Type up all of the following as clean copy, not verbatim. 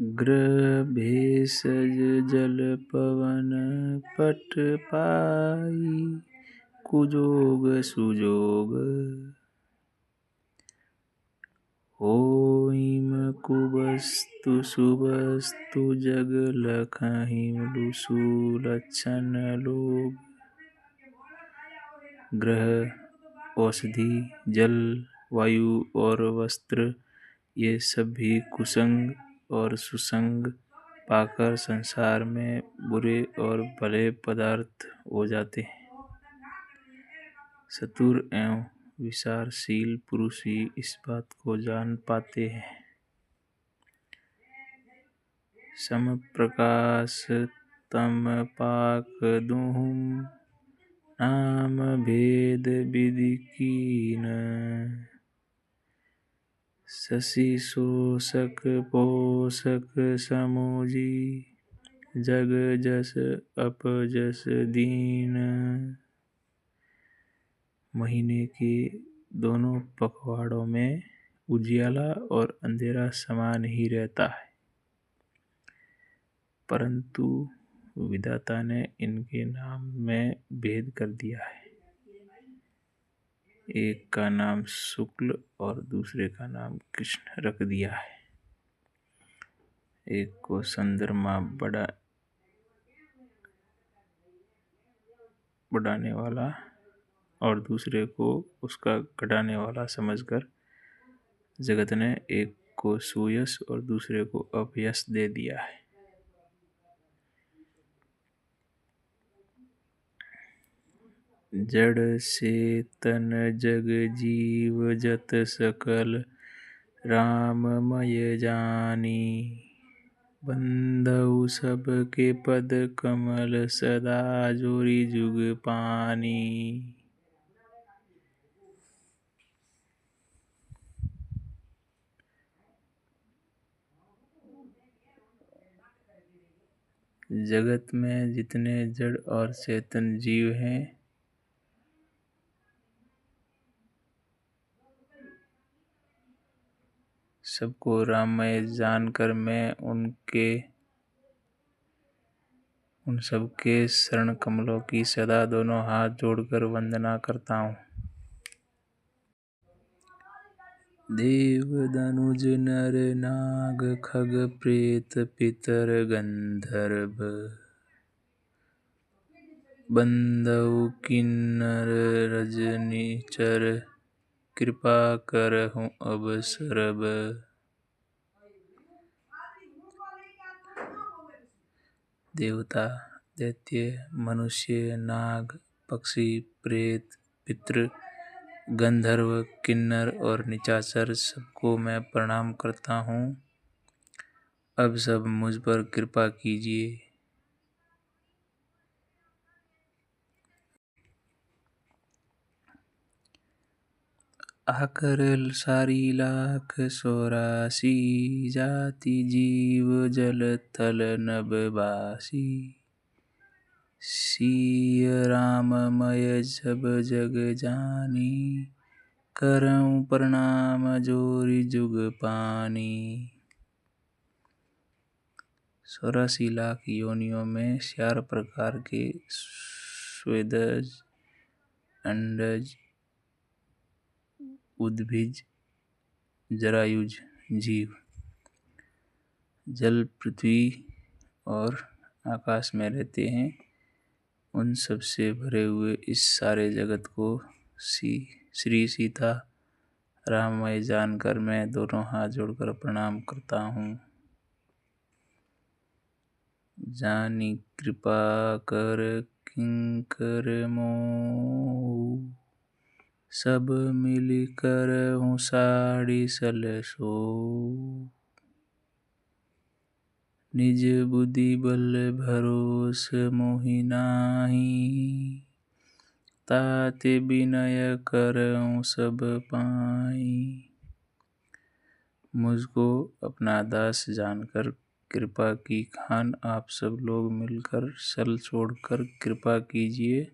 ग्रह भेषज जल पवन पट पाई, कुजोग सुजोग होइम कुबस्तु सुबस्तु जग लखहिं लुसु लक्षण लोग। ग्रह, औषधि, जल, वायु और वस्त्र ये सभी कुसंग और सुसंग पाकर संसार में बुरे और भले पदार्थ हो जाते हैं। चतुर एवं विचारशील पुरुष ही इस बात को जान पाते हैं। सम प्रकाश तम पाक दुहुम, नाम भेद विधि कीन। शशि शोषक पोषक समूजी, जग जस अपजस दीन। महीने के दोनों पखवाड़ों में उजियाला और अंधेरा समान ही रहता है, परंतु विधाता ने इनके नाम में भेद कर दिया है। एक का नाम शुक्ल और दूसरे का नाम कृष्ण रख दिया है। एक को चंद्रमा बढ़ाने वाला और दूसरे को उसका घटाने वाला समझकर जगत ने एक को सुयश और दूसरे को अपयश दे दिया है। जड़ चेतन जग जीव जत सकल, राममय जानी। बंधउ सब के पद कमल, सदा जोरी जुग पानी। जगत में जितने जड़ और चेतन जीव हैं, सबको राममय जानकर मैं उन सबके शरण कमलों की सदा दोनों हाथ जोड़कर वंदना करता हूँ। देव दनुज नर नाग खग प्रेत पितर गंधर्व, बंधउ किन्नर रजनीचर, कृपा करहु अब सरब। देवता, दैत्य, मनुष्य, नाग, पक्षी, प्रेत, पितृ, गंधर्व, किन्नर और निशाचर सबको मैं प्रणाम करता हूँ। अब सब मुझ पर कृपा कीजिए। आकर सारी लाख 84, जाति जीव जल थल नभवासी। सिय राममय सब जग जानी, करऊं प्रणाम जोरी जुग पानी। 84 लाख योनियों में 4 प्रकार के स्वेदज, अंडज, उद्भिज, जरायुज जीव जल, पृथ्वी और आकाश में रहते हैं। उन सब से भरे हुए इस सारे जगत को श्री सीता राममय जानकर मैं दोनों हाथ जोड़कर प्रणाम करता हूँ। जानी कृपा कर किंकर मोह, सब मिलकर हूँ साड़ी सलसो। निज बुद्धि बल भरोस मोहि नाहि, ताते विनय करऊं सब पाई। मुझको अपना दास जानकर कृपा की खान आप सब लोग मिलकर सल छोड़कर कृपा कीजिए।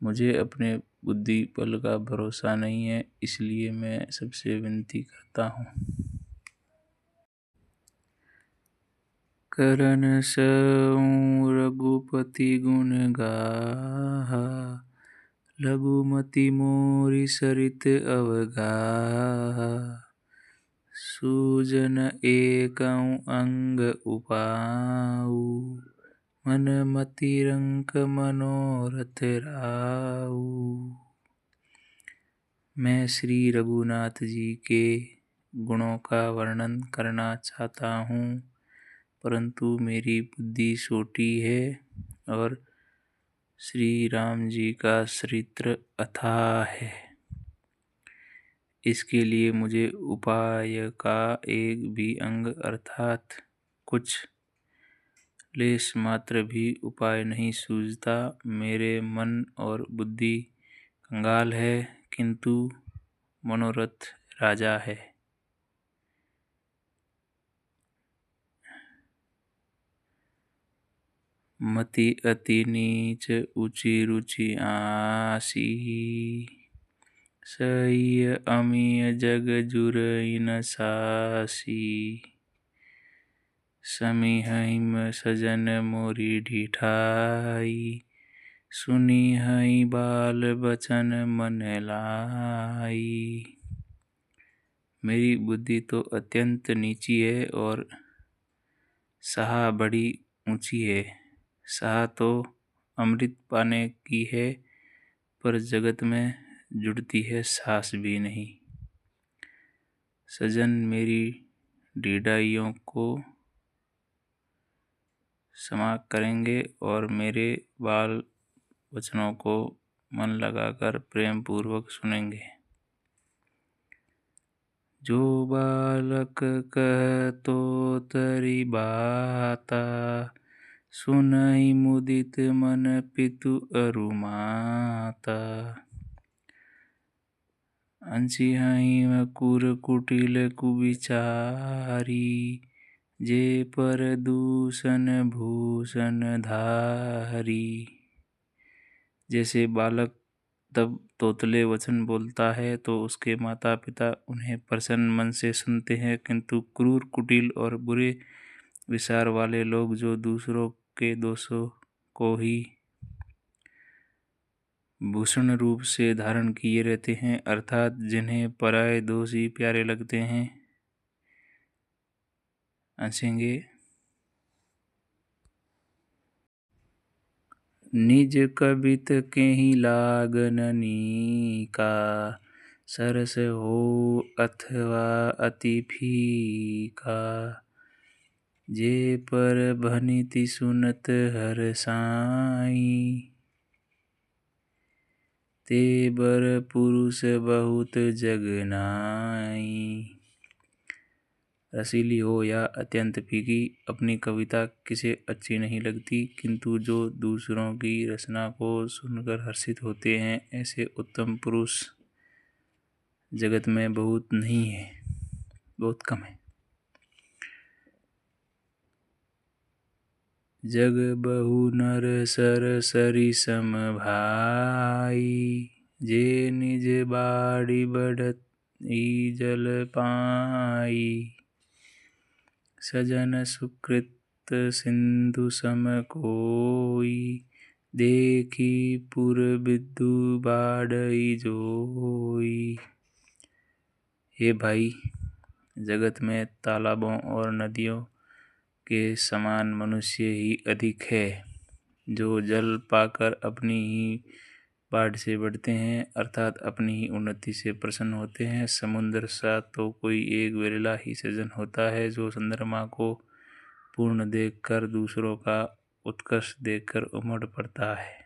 मुझे अपने बुद्धि बल का भरोसा नहीं है, इसलिए मैं सबसे विनती करता हूँ। करन सऊं रघुपति गुण गाहा, लघुमति मोरि सरित अवगाहा। सूजन एकं अंग उपाऊ, मन मति रंक मनोरथ राऊ। मैं श्री रघुनाथ जी के गुणों का वर्णन करना चाहता हूँ, परंतु मेरी बुद्धि छोटी है और श्री राम जी का चरित्र अथाह है। इसके लिए मुझे उपाय का एक भी अंग अर्थात कुछ लेश मात्र भी उपाय नहीं सूझता। मेरे मन और बुद्धि कंगाल है, किंतु मनोरथ राजा है। मति अति नीच ऊंची रुचि आसी, सही अमीय जग जुरई न सासी। समिहिम सजन मोरी ढिठाई, सुनिहि बाल बचन मन लाई। मेरी बुद्धि तो अत्यंत नीची है और साह बड़ी ऊंची है। साह तो अमृत पाने की है, पर जगत में जुड़ती है सांस भी नहीं। सजन मेरी ढिठाइयों को क्षमा करेंगे और मेरे बाल वचनों को मन लगाकर प्रेम पूर्वक सुनेंगे। जो बालक कहतो तरी बाता, सुनहि मुदित मन पितु अरु माता। अंसिहि कुर कुटिल कुविचारी, जे पर दूषण भूषण धारी। जैसे बालक तब तोतले वचन बोलता है तो उसके माता पिता उन्हें प्रसन्न मन से सुनते हैं, किंतु क्रूर कुटिल और बुरे विचार वाले लोग जो दूसरों के दोषों को ही भूषण रूप से धारण किए रहते हैं, अर्थात जिन्हें पराये दोष ही प्यारे लगते हैं, हंसेंगे। निज कबित केहि लागन नीका, सरस हो अथवा अति फीका। जे पर भनिति सुनत हरसाई, ते बर पुरुष बहुत जग नाई। रसीली हो या अत्यंत फीकी, अपनी कविता किसे अच्छी नहीं लगती, किंतु जो दूसरों की रचना को सुनकर हर्षित होते हैं, ऐसे उत्तम पुरुष जगत में बहुत नहीं है, बहुत कम है। जग बहु नर सर सरि सम भाई, जे निज बाड़ी बढ़ई जल पाई। सजन सुकृत सिंधु सम कोई, देखी पुर बिदु बाढ़ई जोई। हे भाई, जगत में तालाबों और नदियों के समान मनुष्य ही अधिक है, जो जल पाकर अपनी ही बाढ़ से बढ़ते हैं, अर्थात अपनी ही उन्नति से प्रसन्न होते हैं। समुद्र सा तो कोई एक विरला ही सज्जन होता है, जो चंद्रमा को पूर्ण देखकर दूसरों का उत्कर्ष देखकर उमड़ पड़ता है।